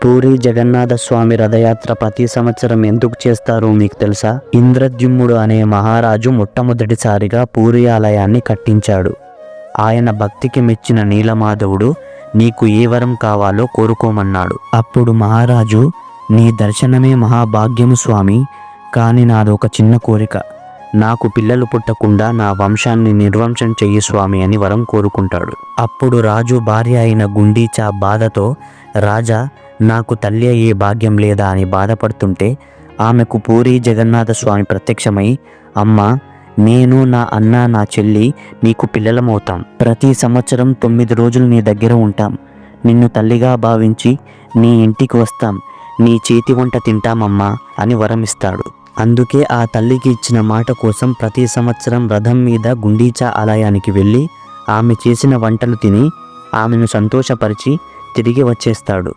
పూరి జగన్నాథ స్వామి రథయాత్ర ప్రతి సంవత్సరం ఎందుకు చేస్తారో మీకు తెలుసా? ఇంద్రద్యుమ్నుడు అనే మహారాజు మొట్టమొదటిసారిగా పూరి ఆలయాన్ని కట్టించాడు. ఆయన భక్తికి మెచ్చిన నీలమాధవుడు నీకు ఏ వరం కావాలో కోరుకోమన్నాడు. అప్పుడు మహారాజు, నీ దర్శనమే మహాభాగ్యము స్వామి, కానీ నాదొక చిన్న కోరిక. నాకు పిల్లలు పుట్టకుండా నా వంశాన్ని నిర్వంశం చెయ్యి స్వామి అని వరం కోరుకుంటాడు. అప్పుడు రాజు భార్య అయిన గుండీచా బాధతో, రాజా నాకు తల్లి అయ్యే భాగ్యం లేదా అని బాధపడుతుంటే ఆమెకు పూరి జగన్నాథ స్వామి ప్రత్యక్షమై, అమ్మా, నేను, నా అన్న, నా చెల్లి నీకు పిల్లలమవుతాం. ప్రతి సంవత్సరం 9 రోజులు నీ దగ్గర ఉంటాం. నిన్ను తల్లిగా భావించి నీ ఇంటికి వస్తాం. నీ చేతి వంట తింటామమ్మా అని వరమిస్తాడు. అందుకే ఆ తల్లికి ఇచ్చిన మాట కోసం ప్రతి సంవత్సరం రథం మీద గుండీచా ఆలయానికి వెళ్ళి ఆమె చేసిన వంటలు తిని ఆమెను సంతోషపరిచి తిరిగి వచ్చేస్తాడు.